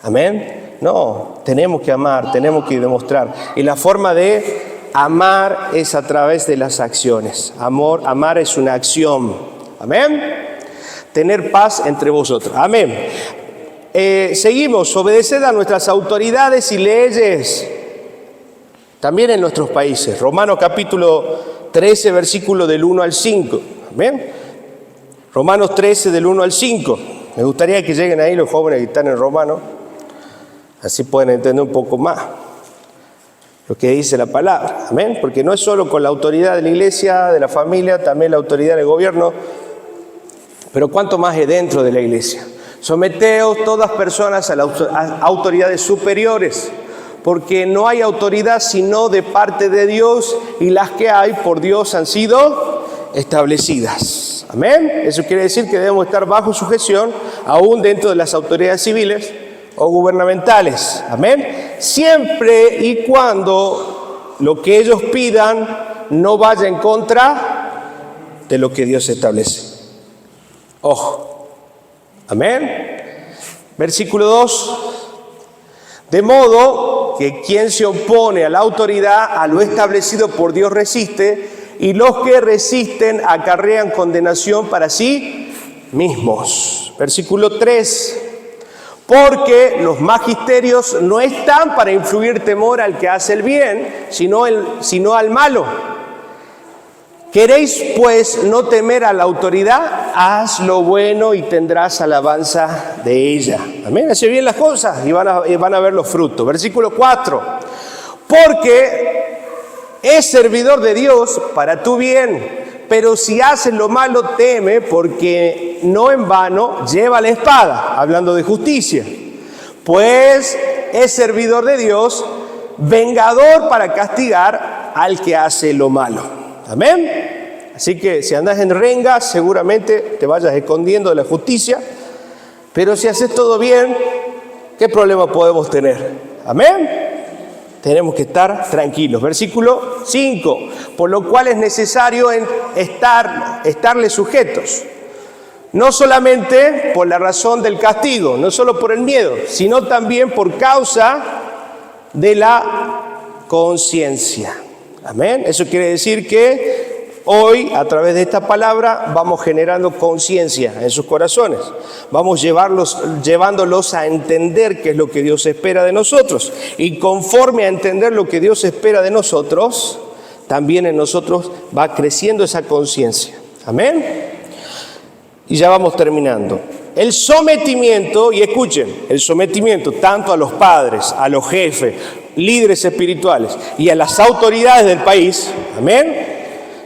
Amén. No, tenemos que amar, tenemos que demostrar. Y la forma de amar es a través de las acciones. Amar es una acción. Amén. Tener paz entre vosotros. Amén. Seguimos. Obedeced a nuestras autoridades y leyes. También en nuestros países. Romanos capítulo 13, versículo del 1 al 5. Amén. Romanos 13, del 1 al 5. Me gustaría que lleguen ahí los jóvenes que están en Romanos. Así pueden entender un poco más lo que dice la palabra. Amén. Porque no es solo con la autoridad de la iglesia, de la familia, también la autoridad del gobierno. Pero cuánto más es dentro de la iglesia. Someteos todas personas a las autoridades superiores, porque no hay autoridad sino de parte de Dios, y las que hay por Dios han sido establecidas. Amén. Eso quiere decir que debemos estar bajo sujeción, aún dentro de las autoridades civiles o gubernamentales. Amén. Siempre y cuando lo que ellos pidan no vaya en contra de lo que Dios establece. Ojo. Amén. Versículo 2. De modo que quien se opone a la autoridad, a lo establecido por Dios resiste, y los que resisten acarrean condenación para sí mismos. Versículo 3. Porque los magisterios no están para influir temor al que hace el bien, sino al malo. ¿Queréis pues no temer a la autoridad? Haz lo bueno y tendrás alabanza de ella. Amén. Hace bien las cosas y van a ver los frutos. Versículo 4. Porque es servidor de Dios para tu bien, pero si haces lo malo teme, porque no en vano lleva la espada, hablando de justicia. Pues es servidor de Dios, vengador para castigar al que hace lo malo. Amén. Así que si andas en renga, seguramente te vayas escondiendo de la justicia. Pero si haces todo bien, ¿qué problema podemos tener? Amén. Tenemos que estar tranquilos. Versículo 5. Por lo cual es necesario estarle sujetos. No solamente por la razón del castigo, no solo por el miedo, sino también por causa de la conciencia. Amén. Eso quiere decir que hoy, a través de esta palabra, vamos generando conciencia en sus corazones. Vamos llevándolos a entender qué es lo que Dios espera de nosotros. Y conforme a entender lo que Dios espera de nosotros, también en nosotros va creciendo esa conciencia. Amén. Y ya vamos terminando. El sometimiento, y escuchen, el sometimiento tanto a los padres, a los jefes, líderes espirituales y a las autoridades del país, amén.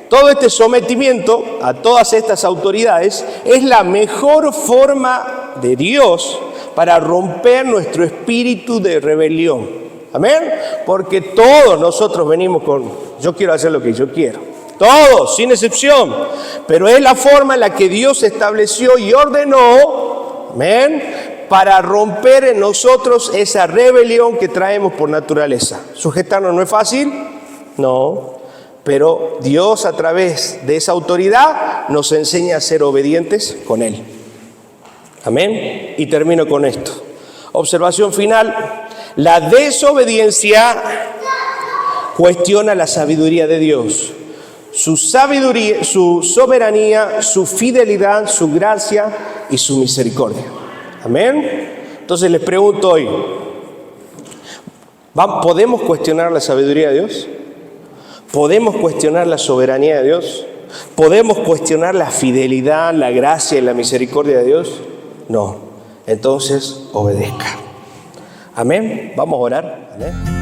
Todo este sometimiento a todas estas autoridades es la mejor forma de Dios para romper nuestro espíritu de rebelión. Amén. Porque todos nosotros venimos con, yo quiero hacer lo que yo quiero. Todos, sin excepción. Pero es la forma en la que Dios estableció y ordenó, amén, para romper en nosotros esa rebelión que traemos por naturaleza. ¿Sujetarnos no es fácil? No. Pero Dios a través de esa autoridad nos enseña a ser obedientes con Él. Amén. Y termino con esto. Observación final. La desobediencia cuestiona la sabiduría de Dios. Su sabiduría, su soberanía, su fidelidad, su gracia y su misericordia. Amén. Entonces les pregunto hoy, ¿podemos cuestionar la sabiduría de Dios? ¿Podemos cuestionar la soberanía de Dios? ¿Podemos cuestionar la fidelidad, la gracia y la misericordia de Dios? No. Entonces, obedezca. Amén. Vamos a orar. Amén.